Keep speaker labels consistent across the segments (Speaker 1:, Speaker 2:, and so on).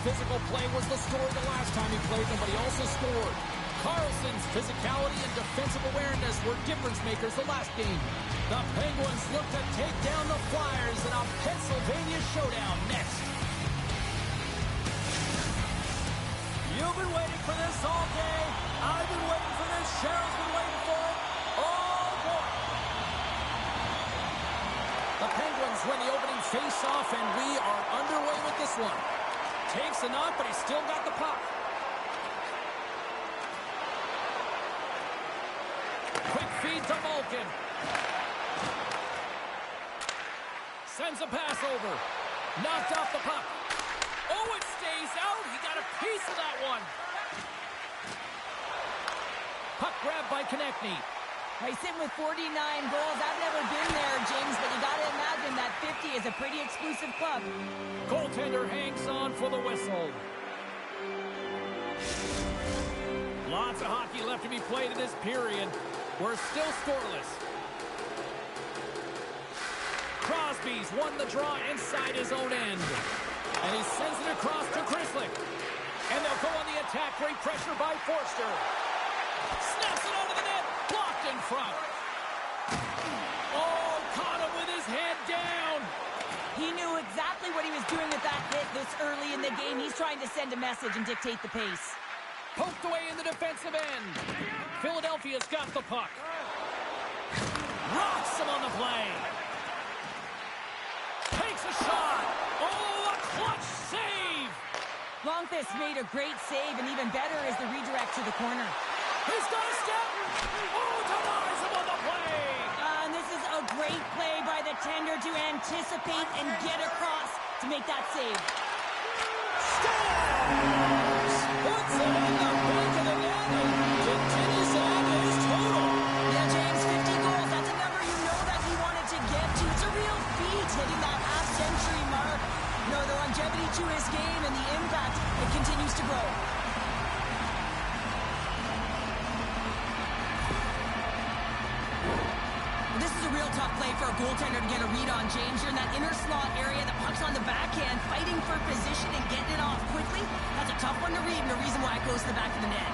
Speaker 1: physical play was the story the last time he played them, but he also scored. Carlson's physicality and defensive awareness were difference makers the last game. The Penguins look to take down the Flyers in a Pennsylvania showdown next. You've been waiting for this all day. I've been waiting for this. Cheryl's been waiting for it. Oh, boy. The Penguins win the opening face-off, and we are underway with this one. Takes a knock, but he's still got the puck. Quick feed to Malkin. Sends a pass over. Knocked off the puck. Oh, it stays out. He got a piece of that one. Puck grabbed by Konechny.
Speaker 2: He's sitting with 49 goals. I've never been there, James, but you got to imagine that 50 is a pretty exclusive club.
Speaker 1: Goaltender hangs on for the whistle. Lots of hockey left to be played in this period. We're still scoreless. Crosby's won the draw inside his own end. And he sends it across to Chrysler. And they'll go on the attack. Great pressure by Forster. Snaps it out of the net. Blocked in front. Oh, caught him with his head down.
Speaker 2: He knew exactly what he was doing with that hit this early in the game. He's trying to send a message and dictate the pace.
Speaker 1: Poked away in the defensive end. Philadelphia's got the puck. Rocks him on the play. Takes a shot. Oh, a clutch save.
Speaker 2: Longfist made a great save, and even better is the redirect to the corner.
Speaker 1: He's got a step. Oh, denies him on the play.
Speaker 2: And this is a great play by the tender to anticipate and get across to make that save.
Speaker 1: Scores! Puts it in the back of the net and continues to add to his total.
Speaker 2: Yeah, James, 50 goals. That's a number you know that he wanted to get to. It's a real feat hitting that half-century mark. You know, the longevity to his game and the impact, it continues to grow. This is a real tough play for a goaltender to get a read on, James. You're in that inner slot area. The puck's on the backhand, fighting for position and getting it off quickly. That's a tough one to read, and the reason why it goes to the back of the net.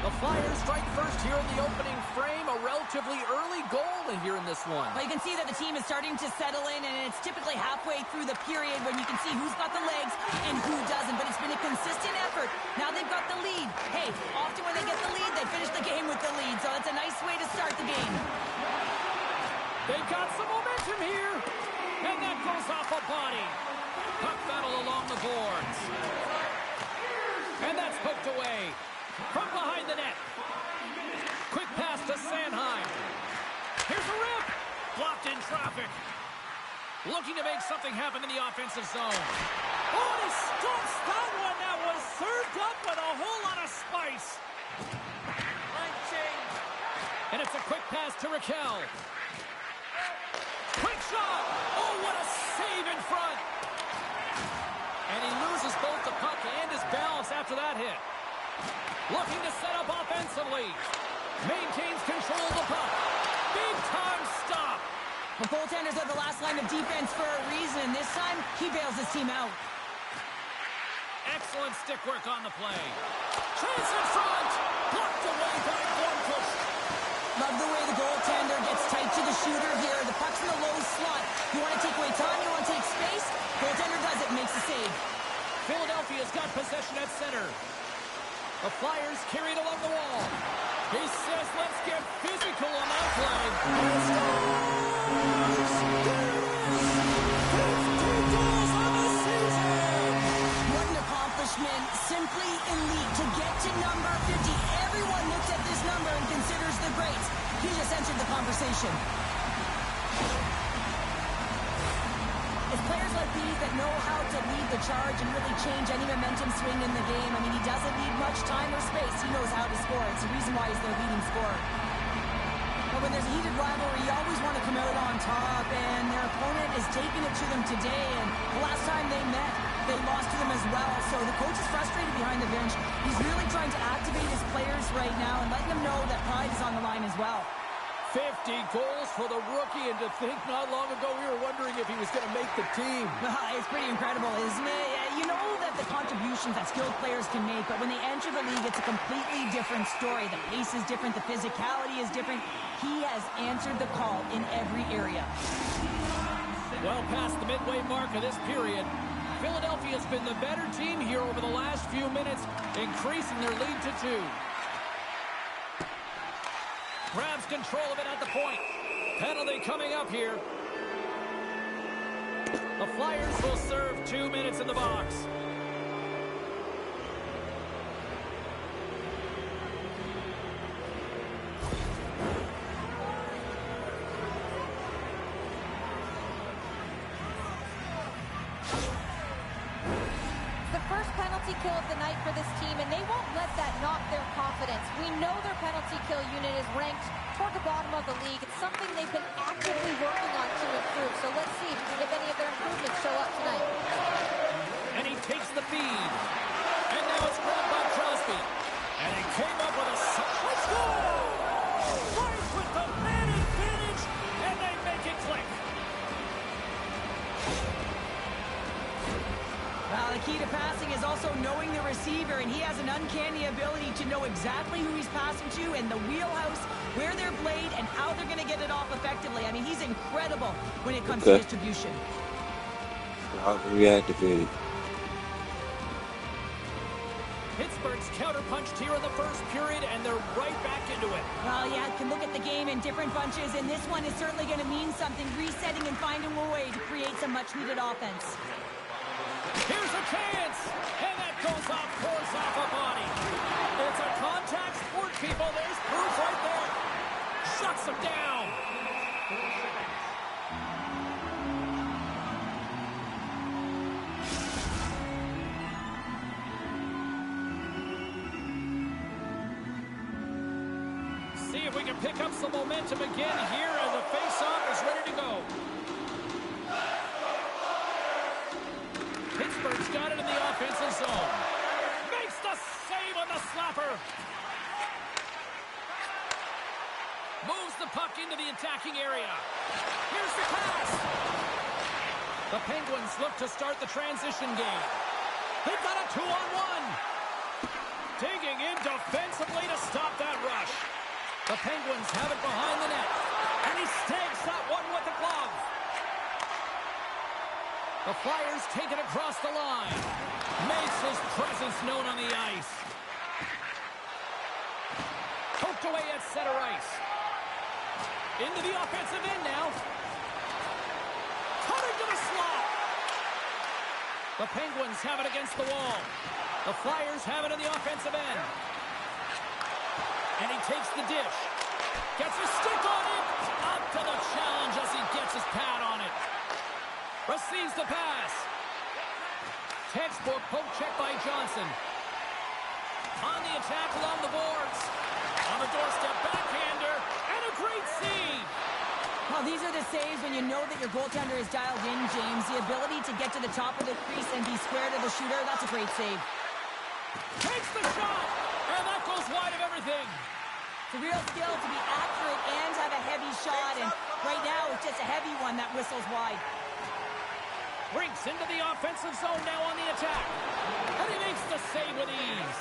Speaker 1: The Flyers strike first here in the opening frame. A relatively early goal here in this one.
Speaker 2: Well, you can see that the team is starting to settle in, and it's typically halfway through the period when you can see who's got the legs and who doesn't. But it's been a consistent effort. Now they've got the lead. Hey, often when they get the lead, they finish the game with the lead. So it's a nice way to start the game.
Speaker 1: They've got some momentum here. And that goes off a body. Puck battle along the boards. And that's poked away. From behind the net. Quick pass to Sanheim. Here's a rip. Blocked in traffic. Looking to make something happen in the offensive zone. Oh, he stumps that one. That was served up with a whole lot of spice. Line change. And it's a quick pass to Raquel. Quick shot. Oh, what a save in front. And he loses both the puck and his balance after that hit. Looking to set up offensively. Maintains control of the puck. Big time stop.
Speaker 2: The goaltenders are the last line of defense for a reason. This time, he bails his team out.
Speaker 1: Excellent stick work on the play. Chance in front. Blocked away by Blomqvist.
Speaker 2: Love the way the goaltender gets tight to the shooter here. The puck's in the low slot. You want to take away time, you want to take space. Goaltender does it, makes the save.
Speaker 1: Philadelphia's got possession at center. The Flyers carried along the wall. He says, let's get physical on that play. He scores! There it is! 50 goals on the season!
Speaker 2: What an accomplishment. Simply elite. To get to number 50, everyone looks at this number and considers the greats. He just entered the conversation. It's players like these that know how to lead the charge and really change any momentum swing in the game. I mean, he doesn't need much time or space. He knows how to score. It's the reason why he's their leading scorer. But when there's a heated rivalry, you always want to come out on top, and their opponent is taking it to them today. And the last time they met, they lost to them as well. So the coach is frustrated behind the bench. He's really trying to activate his players right now and letting them know that pride is on the line as well.
Speaker 1: 50 goals for the rookie, and to think not long ago we were wondering if he was going to make the team.
Speaker 2: It's pretty incredible, isn't it? You know that the contributions that skilled players can make, but when they enter the league, it's a completely different story. The pace is different, the physicality is different. He has answered the call in every area.
Speaker 1: Well past the midway mark of this period, Philadelphia has been the better team here over the last few minutes, increasing their lead to 2. Grabs control of it at the point. Penalty coming up here. The Flyers will serve 2 minutes in the box.
Speaker 3: Penalty kill of the night for this team, and they won't let that knock their confidence. We know their penalty kill unit is ranked toward the bottom of the league. It's something they've been actively working on to improve. So let's see if any of their improvements show up tonight.
Speaker 1: And he takes the feed. And now it's grabbed by Crosby. And he came up with a let's go! Right with the man advantage, and they make it click.
Speaker 2: The key to passing is also knowing the receiver, and he has an uncanny ability to know exactly who he's passing to and the wheelhouse, where they're played, and how they're going to get it off effectively. I mean, he's incredible when it comes to distribution.
Speaker 4: Reactivated.
Speaker 1: Pittsburgh's counterpunched here in the first period, and they're right back into it.
Speaker 2: Well, yeah, can look at the game in different bunches, and this one is certainly going to mean something, resetting and finding a way to create some much-needed offense.
Speaker 1: Here's a chance, and that goes off, pours off a body. It's a contact sport, people. There's proof right there. Shuts him down. See if we can pick up some momentum again here, and the face-off is ready to go. Pittsburgh's got it in the offensive zone. Makes the save on the slapper. Moves the puck into the attacking area. Here's the pass. The Penguins look to start the transition game. They've got a 2-on-1. Digging in defensively to stop that rush. The Penguins have it behind the net. And he snags that one with the glove. The Flyers take it across the line. Makes his presence known on the ice. Poked away at center ice. Into the offensive end now. Cutting to the slot. The Penguins have it against the wall. The Flyers have it in the offensive end. And he takes the dish. Gets a stick on it. Up to the challenge as he gets his pad on it. Receives the pass. Textbook poke check by Johnson. On the attack along the boards. On the doorstep, backhander, and a great save.
Speaker 2: Well, these are the saves when you know that your goaltender is dialed in, James. The ability to get to the top of the crease and be square to the shooter, that's a great save.
Speaker 1: Takes the shot, and that goes wide of everything.
Speaker 2: It's a real skill to be accurate and have a heavy shot, and right now it's just a heavy one that whistles wide.
Speaker 1: Brinks into the offensive zone now on the attack. And he makes the save with ease.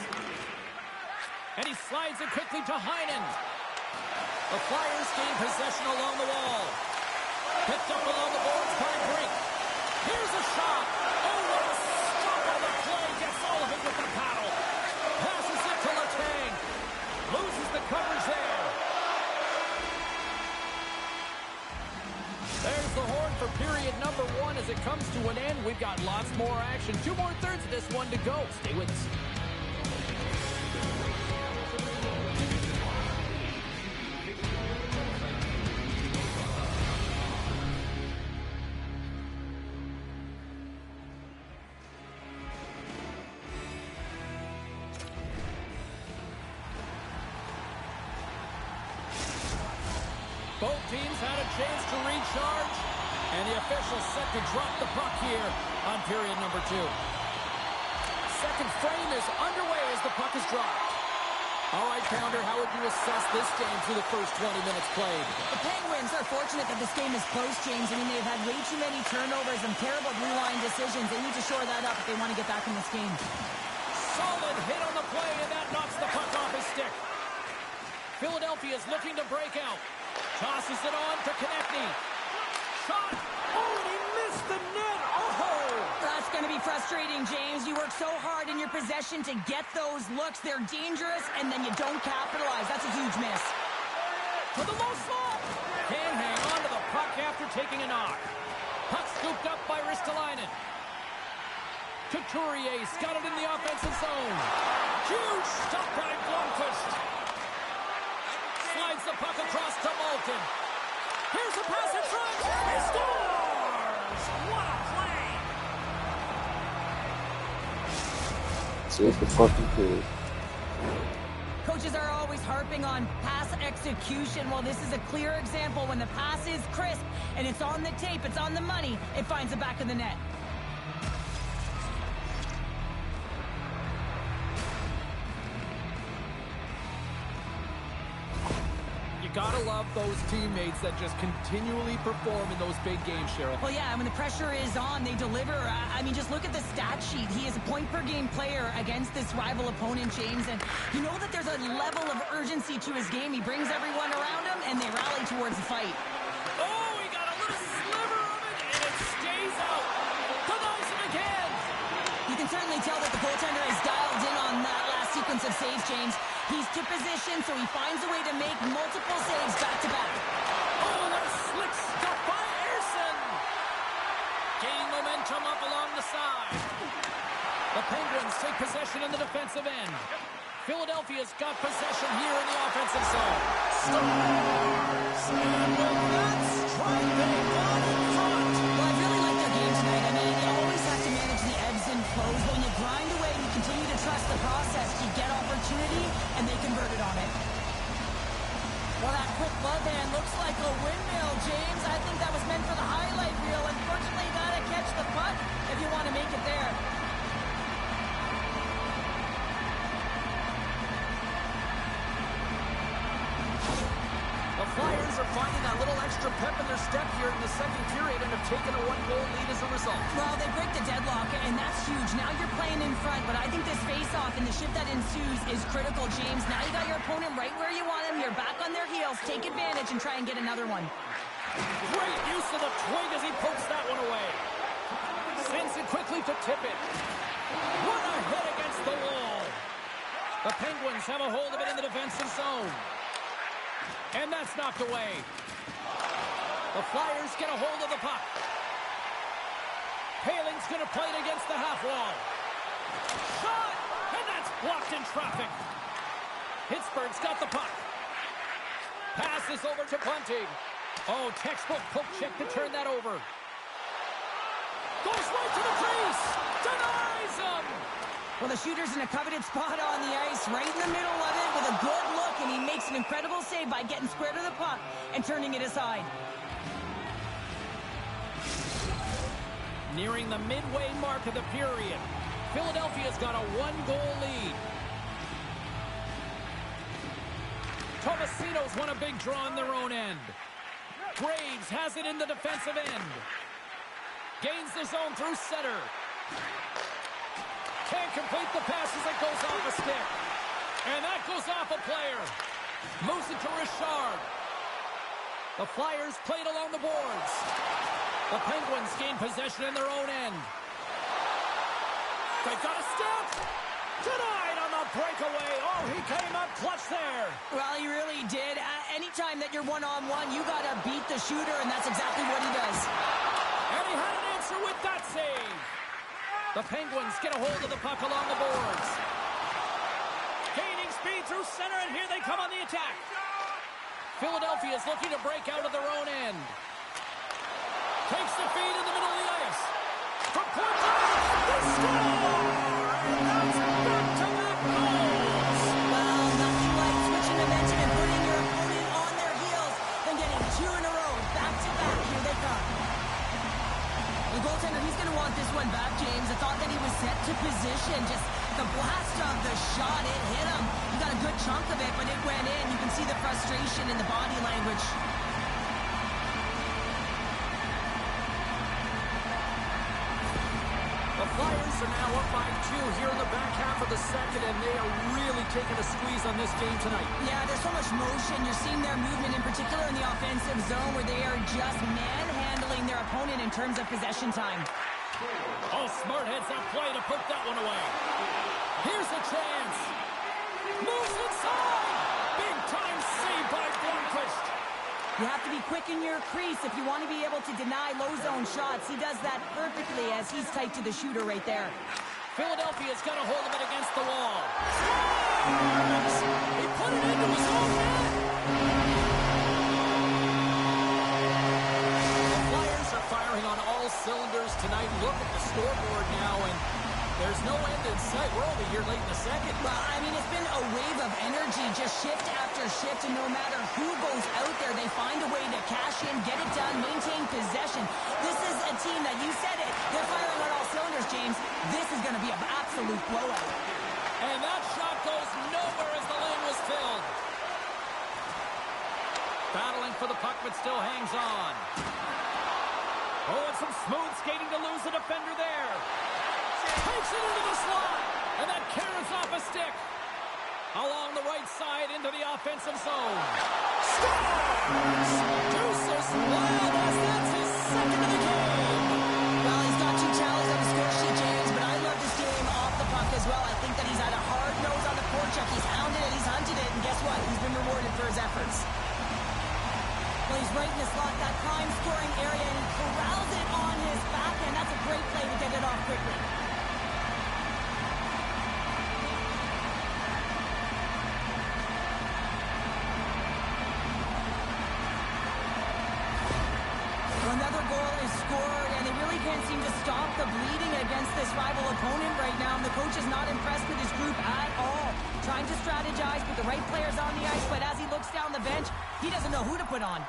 Speaker 1: And he slides it quickly to Heinen. The Flyers gain possession along the wall. Picked up along the boards by Brink. Here's a shot. Oh, what a stop on the play. Gets all of it with the paddle. Passes it to Letang. Loses the coverage there. There's the horn for period number 1 as it comes to an end. We've got lots more action. 2 more thirds of this one to go. Stay with us. Both teams had a chance to recharge, and the officials set to drop the puck here on period number 2. Second frame is underway as the puck is dropped. All right, Pounder, how would you assess this game through the first 20 minutes played?
Speaker 2: The Penguins are fortunate that this game is close, James. I mean, they've had way too many turnovers and terrible blue line decisions. They need to shore that up if they want to get back in this game.
Speaker 1: Solid hit on the play, and that knocks the puck off his stick. Philadelphia's looking to break out. Tosses it on to Konechny. Shot! Oh, and he missed the net! Oh!
Speaker 2: That's going to be frustrating, James. You work so hard in your possession to get those looks. They're dangerous, and then you don't capitalize. That's a huge miss.
Speaker 1: To the low slot! Can't hang on to the puck after taking a knock. Puck scooped up by Ristolainen. Couturier's got it in the offensive zone. Huge stop by Blomqvist. Slides the puck across to Malkin. Here's a pass in front. He scores! What a play!
Speaker 4: See if the fucking kid.
Speaker 2: Coaches are always harping on pass execution. Well, this is a clear example. When the pass is crisp and it's on the tape, it's on the money, it finds the back of the net.
Speaker 1: Gotta love those teammates that just continually perform in those big games, Cheryl.
Speaker 2: Well, yeah, when the pressure is on, they deliver. I mean, just look at the stat sheet. He is a point-per-game player against this rival opponent, James, and you know that there's a level of urgency to his game. He brings everyone around him, and they rally towards the fight.
Speaker 1: Oh, he got a little sliver of it, and it stays out. Denies him again.
Speaker 2: You can certainly tell that the goaltender is dialed in on that last sequence of saves, James. He's to position, so he finds a way to make multiple saves back-to-back.
Speaker 1: Oh, what a slick stop by Ersson. Gaining momentum up along the side. The Penguins take possession in the defensive end. Philadelphia's got possession here in the offensive zone. Stars! And with that strike, they got in front.
Speaker 2: Well, I really like their game tonight. I mean, you always have to manage the ebbs and flows. When you grind away and you continue to trust the process, you get opportunity, and they converted on it. Well, that quick glove hand looks like a windmill, James. I think that was meant for the highlight reel. Unfortunately, you gotta catch the puck if you want to make it there.
Speaker 1: The Flyers are finding that little extra pep in their step here in the second period and have taken a one-goal lead as a result.
Speaker 2: Well, they break the deadlock, and that's huge. Now you're playing in front, but I think this face-off and the shift that ensues is critical, James. Now you got your opponent right where you want him. You're back on their heels. Take advantage and try and get another one.
Speaker 1: Great use of the twig as he pokes that one away. Sends it quickly to tip it. What a hit against the wall. The Penguins have a hold of it in the defensive zone. And that's knocked away. The Flyers get a hold of the puck. Paling's going to play it against the half wall. Shot! And that's blocked in traffic. Pittsburgh's got the puck. Passes over to Bunting. Oh, textbook poke check to turn that over. Goes right to the crease. Denies him.
Speaker 2: Well, the shooter's in a coveted spot on the ice, right in the middle of it with a good look, and he makes an incredible save by getting square to the puck and turning it aside.
Speaker 1: Nearing the midway mark of the period, Philadelphia's got a one-goal lead. Tomasino's won a big draw in their own end. Graves has it in the defensive end. Gains the zone through center. Can't complete the pass as it goes off a stick. And that goes off a player. Moves it to Richard. The Flyers played along the boards. The Penguins gain possession in their own end. They've got a step. Denied on the breakaway. Oh, he came up clutch there.
Speaker 2: Well, he really did. Anytime that you're one-on-one, you got to beat the shooter, and that's exactly what he does.
Speaker 1: And he had an answer with that save. The Penguins get a hold of the puck along the boards. Gaining speed through center, and here they come on the attack. Philadelphia's looking to break out of their own end. Takes the feed in the middle of the ice. From point to they score! And that's back-to-back goals!
Speaker 2: Well, nothing like switching momentum and putting your opponent on their heels than getting two in a row. Back-to-back, here they come. The goaltender, he's going to want this one back, James. I thought that he was set to position. Just The blast of the shot, it hit him. He got a good chunk of it, but it went in. You can see the frustration in the body language.
Speaker 1: The Flyers are now up by 2 here in the back half of the second, and they are really taking a squeeze on this game tonight.
Speaker 2: Yeah, there's so much motion. You're seeing their movement, in particular in the offensive zone, where they are just manhandling their opponent in terms of possession time.
Speaker 1: Oh, smart heads up play to put that one away. Here's a chance. Moves inside. Big time save by Blomqvist.
Speaker 2: You have to be quick in your crease if you want to be able to deny low zone shots. He does that perfectly as he's tight to the shooter right there.
Speaker 1: Philadelphia's got a hold of it against the wall. He put it into his own net. The Flyers are firing on all cylinders tonight. Look at the scoreboard now, and there's no end in sight. We're only here late in the second.
Speaker 2: Well, I mean, it's been a wave of energy, just shift after shift, and no matter who goes out there, they find a way to cash in, get it done, maintain possession. This is a team that, you said it, they're firing on all cylinders, James. This is going to be an absolute blowout.
Speaker 1: And that shot goes nowhere as the lane was filled. Battling for the puck, but still hangs on. Oh, and some smooth skating to lose the defender there. Takes it into the slot, and that carries off a stick. Along the right side into the offensive zone. Scores! Deuces Lopez, that's his second of the game.
Speaker 2: Well, he's got 2 tallies on the score sheet, James, but I love this game off the puck as well. I think that he's had a hard nose on the forecheck. He's hounded it, he's hunted it, and guess what? He's been rewarded for his efforts. Well, he's right in the slot, that prime scoring area, and he corrals it on his backhand. That's a great play to get it off quickly. Another goal is scored, and they really can't seem to stop the bleeding against this rival opponent right now. And the coach is not impressed with his group at all. Trying to strategize, put the right players on the ice, but as he looks down the bench, he doesn't know who to put on.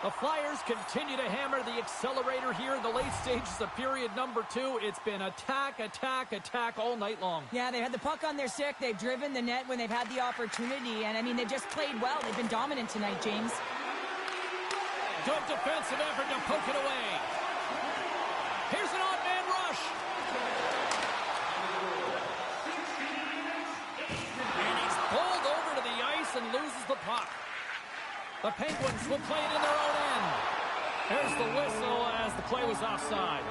Speaker 1: The Flyers continue to hammer the accelerator here in the late stages of period number 2. It's been attack, attack, attack all night long.
Speaker 2: Yeah, they had the puck on their stick. They've driven the net when they've had the opportunity. And, I mean, they've just played well. They've been dominant tonight, James.
Speaker 1: Good defensive effort to poke it away. Here's an odd man rush. And he's bowled over to the ice and loses the puck. The Penguins will play it in their own end. There's the whistle as the play was offside.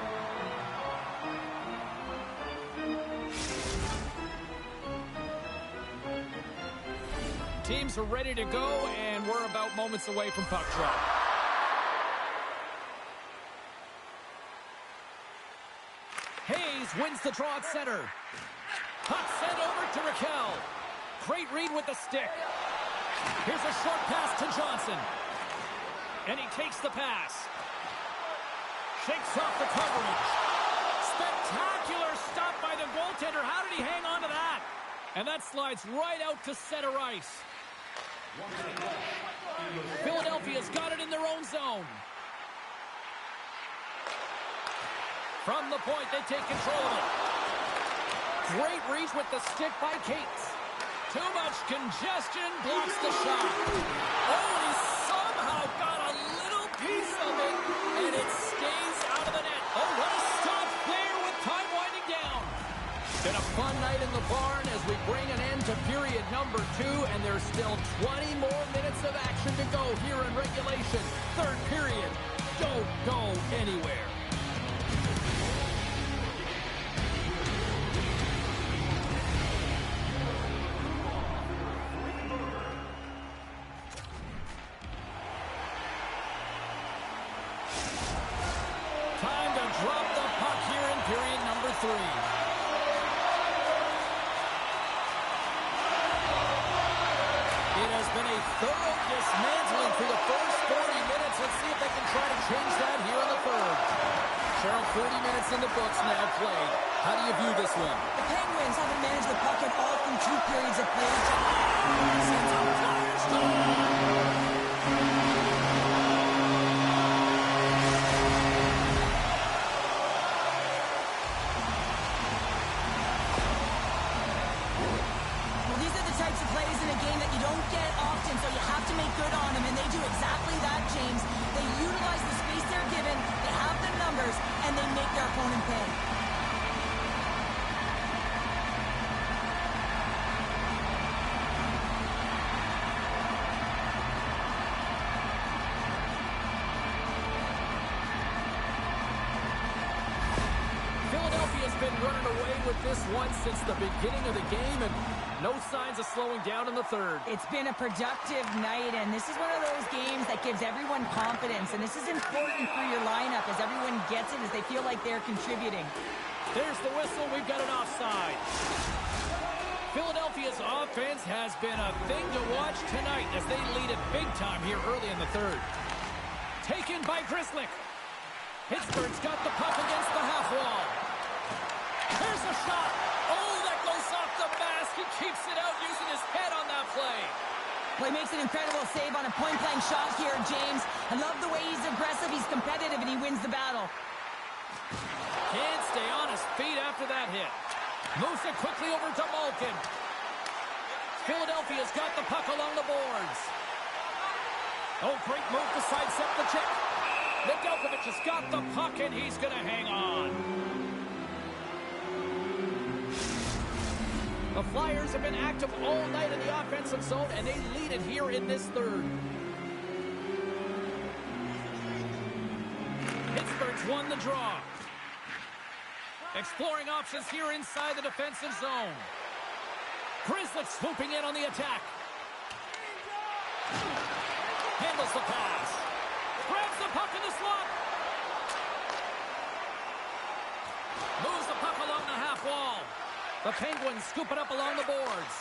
Speaker 1: Teams are ready to go, and we're about moments away from puck drop. Hayes wins the draw at center. Puck sent over to Raquel. Great read with the stick. Here's a short pass to Johnson. And he takes the pass. Shakes off the coverage. Spectacular stop by the goaltender. How did he hang on to that? And that slides right out to center ice. Philadelphia's got it in their own zone. From the point, they take control of it. Great reach with the stick by Cates. Too much congestion, blocks the shot. Oh, he somehow got a little piece of it, and it stays out of the net. Oh, what a stop there with time winding down. Been a fun night in the barn as we bring an end to period number 2, and there's still 20 more minutes of action to go here in regulation. Third period. Don't go anywhere. Time to drop the puck here in period number 3. It has been a thorough dismantling through the first 40 minutes. Let's see if they can try to change that here in the third. Cheryl, 30 minutes in the books now played. How do you view this one?
Speaker 2: The Penguins haven't managed the puck at all through 2 periods of play. Sends up Flyers goal. game that you don't get often, so you have to make good on them, and they do exactly that, James. They utilize the space they're given, they have the numbers, and they make their opponent pay.
Speaker 1: Philadelphia's been running away with this one since the beginning of the game, and no signs of slowing down in the third.
Speaker 2: It's been a productive night, and this is one of those games that gives everyone confidence, and this is important for your lineup as everyone gets it, as they feel like they're contributing.
Speaker 1: There's the whistle. We've got an offside. Philadelphia's offense has been a thing to watch tonight as they lead it big time here early in the third. Taken by Grzelcyk. Pittsburgh's got the puck against the half wall. Here's a shot. Oh, that goes off the mask. He keeps it out using his head on that play.
Speaker 2: Well, he makes an incredible save on a point-blank shot here, James. I love the way he's aggressive, he's competitive, and he wins the battle.
Speaker 1: Can't stay on his feet after that hit. Moves it quickly over to Malkin. Philadelphia's got the puck along the boards. Oh, great move to sidestep the check. Nedeljkovic has got the puck, and he's going to hang on. The Flyers have been active all night in the offensive zone, and they lead it here in this third. Pittsburgh's won the draw. Exploring options here inside the defensive zone. Grzelcyk swooping in on the attack. Handles the pass. Grabs the puck in the slot. Moves the puck along the half wall. The Penguins scoop it up along the boards.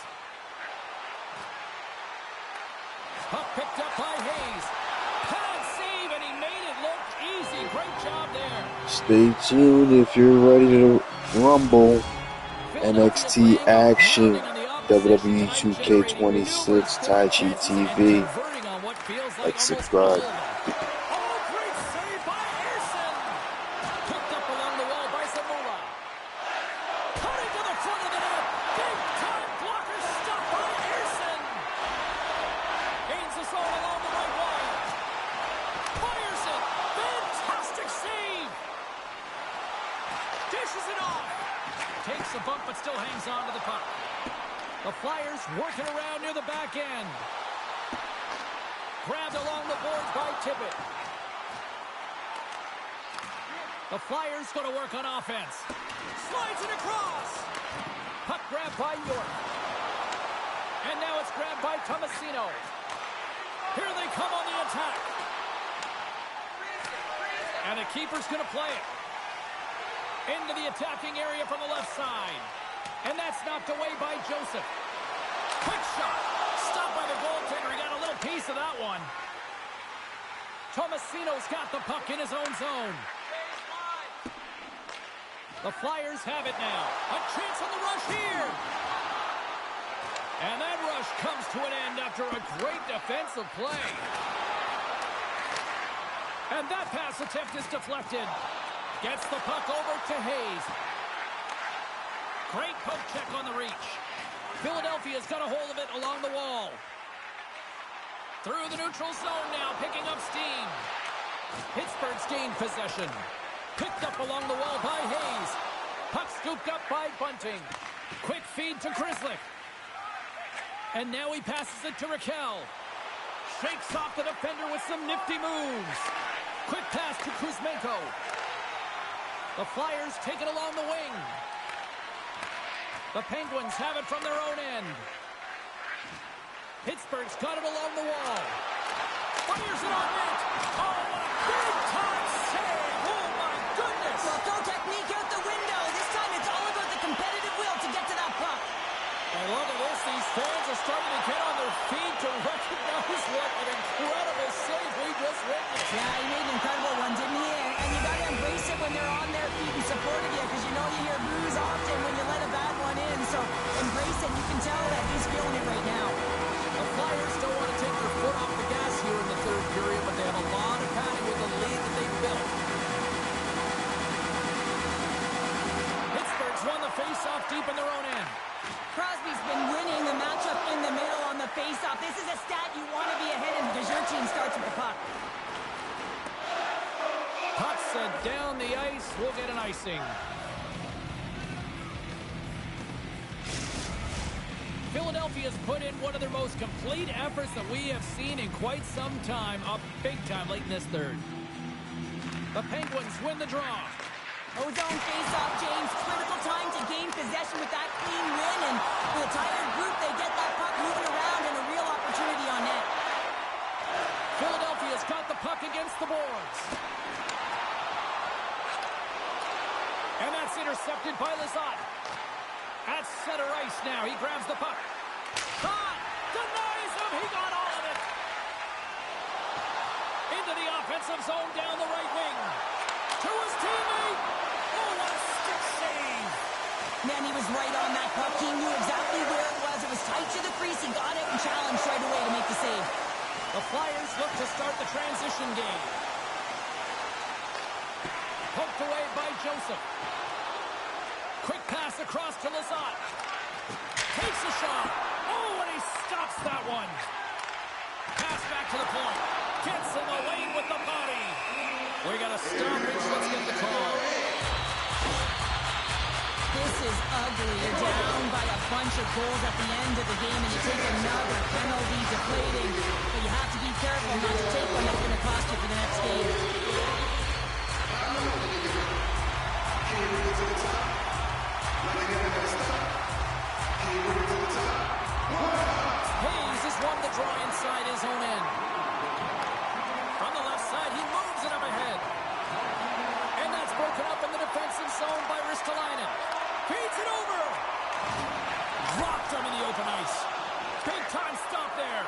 Speaker 1: Puck picked up by Hayes. Pad save, and he made it look easy. Great job there.
Speaker 4: Stay tuned if you're ready to rumble. NXT action. WWE 2K26 Tai Chi TV. Like, subscribe.
Speaker 1: Takes a bump but still hangs on to the puck. The Flyers working around near the back end. Grabbed along the boards by Tippett. The Flyers going to work on offense. Slides it across. Puck grabbed by York. And now it's grabbed by Tomasino. Here they come on the attack. And the keeper's going to play it. Into the attacking area from the left side. And that's knocked away by Joseph. Quick shot. Stopped by the goaltender. He got a little piece of that one. Tomasino's got the puck in his own zone. The Flyers have it now. A chance on the rush here. And that rush comes to an end after a great defensive play. And that pass attempt is deflected. Gets the puck over to Hayes. Great poke check on the reach. Philadelphia's got a hold of it along the wall. Through the neutral zone now, picking up steam. Pittsburgh's gained possession. Picked up along the wall by Hayes. Puck scooped up by Bunting. Quick feed to Grzelcyk. And now he passes it to Raquel. Shakes off the defender with some nifty moves. Quick pass to Kuzmenko. The Flyers take it along the wing. The Penguins have it from their own end. Pittsburgh's got it along the wall. Fires it on net. Oh, what a big-time save. Oh, my goodness.
Speaker 2: Well, throw technique out the window. This time it's all about the competitive will to get to that puck.
Speaker 1: And look at this. These fans are starting to get on their feet to recognize what an incredible save we just witnessed.
Speaker 2: Yeah, he made an incredible one, didn't he? And you got to embrace it when they're on their feet and supporting you, because you know you hear boos often when you let a bad one in. So embrace it. You can tell that he's feeling it right now.
Speaker 1: The Flyers don't want to take their foot off the gas here in the third period, but they have a lot of padding with the lead that they've built. Pittsburgh's won the face-off deep in their own end.
Speaker 2: Crosby's been winning the matchup in the middle on the face-off. This is a stat you want to be ahead in because your team starts with the puck.
Speaker 1: Puck sent down the ice. We'll get an icing. Philadelphia's put in one of their most complete efforts that we have seen in quite some time. Up big time late in this third. The Penguins win the draw.
Speaker 2: Ozone face-off, James. Critical time to gain possession with that clean win. And for the tired group, they get that puck moving around and a real opportunity on net.
Speaker 1: Philadelphia's got the puck against the boards. And that's intercepted by Lizotte. At center ice now. He grabs the puck. Caught! Denies him! He got all of it! Into the offensive zone down the right wing. To his teammate! Oh, what a stick save!
Speaker 2: Man, he was right on that puck. He knew exactly where it was. It was tight to the crease. He got it and challenged right away to make the save.
Speaker 1: The Flyers look to start the transition game. Poked away by Joseph. Quick pass across to Lizotte. Takes a shot. Oh, and he stops that one. Pass back to the point. Gets him away with the body. We got a stoppage. Let's get the call.
Speaker 2: This is ugly. You're down by a bunch of goals at the end of the game, and you take another penalty deflating. But you have to be careful not to take one that's going to cost you for the next game.
Speaker 1: Hayes has won the draw inside his own end. From the left side, he moves it up ahead. And that's broken up in the defensive zone by Ristolainen. Feeds it over. Dropped him in the open ice. Big time stop there.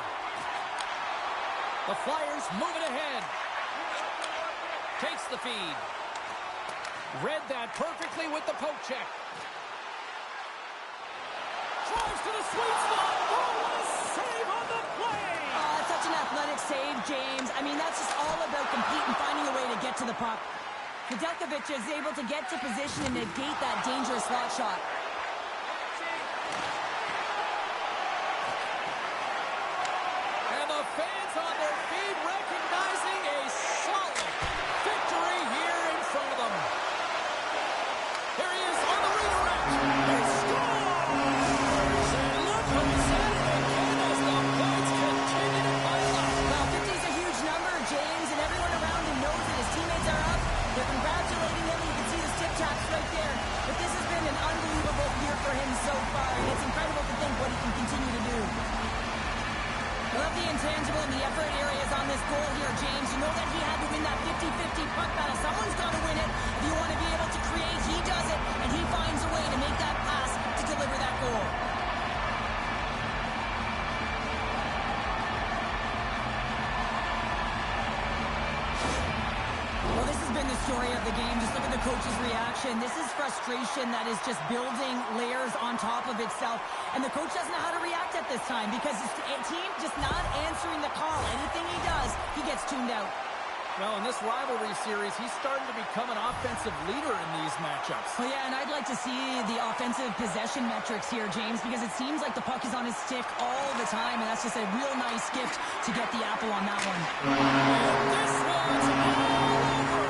Speaker 1: The Flyers move it ahead. Takes the feed. Read that perfectly with the poke check. Drives to the sweet spot. Oh, what a save on the play!
Speaker 2: Oh, it's such an athletic save, James. I mean, that's just all about competing, finding a way to get to the puck. Nedeljkovic is able to get to position and negate that dangerous slot shot.
Speaker 1: And the fans on their feet recognizing a solid victory here in front of them. Here he is on the redirect. He scores! And look who's at it again as the points continue to pile up.
Speaker 2: Well, 50 is a huge number, James, and everyone around him knows that his teammates are up. They're congratulating him. You can see the stick taps right there. But this has been an unbelievable year for him so far, and it's incredible to think what he can continue to do. I love the intangible and the effort areas on this goal here, James. You know that he had to win that 50-50 puck battle. Someone's got to win it. If you want to be able to create, he does it, and he finds a way to make that pass to deliver that goal. Well, this has been the story of the game. Just look at the coach's reaction. This is frustration that is just building layers on top of itself. And the coach doesn't know how to react at this time because his team just not answering the call. Anything he does, he gets tuned out.
Speaker 1: Well, in this rivalry series, he's starting to become an offensive leader in these matchups.
Speaker 2: Well, yeah, and I'd like to see the offensive possession metrics here, James, because it seems like the puck is on his stick all the time, and that's just a real nice gift to get the apple on that one.
Speaker 1: And this one's all over.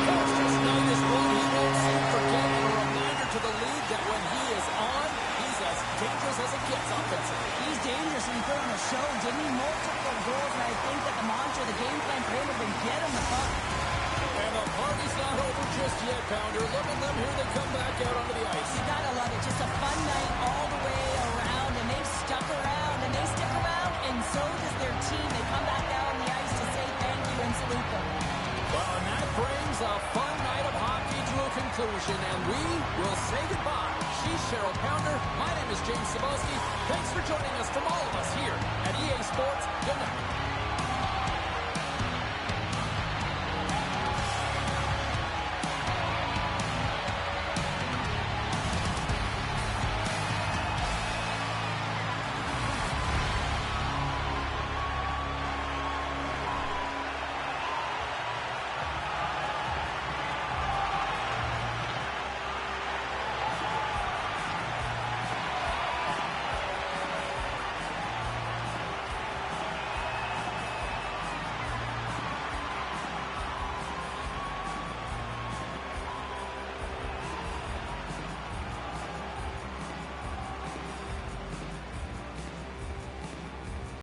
Speaker 1: Coach just know this one. He won't soon forget, and a reminder to the league that when he is on, he's as dangerous as it gets offensively.
Speaker 2: He's dangerous, and he put on a show, didn't he? Multiple goals, and I think that the mantra, the game plan for him has been get him the puck.
Speaker 1: And the party's not over just yet, Pounder. Look at them. Here they come back out onto the ice.
Speaker 2: You gotta love it. Just a fun night all the way around, and they've stuck around, and they stick around, and so does their team. They come back out on the ice to say thank you and salute them.
Speaker 1: Well, and that brings a fun night of hockey to a conclusion, and we will say goodbye. She's Cheryl Pounder. My name is James Cebulski. Thanks for joining us from all of us here at EA Sports. Good night.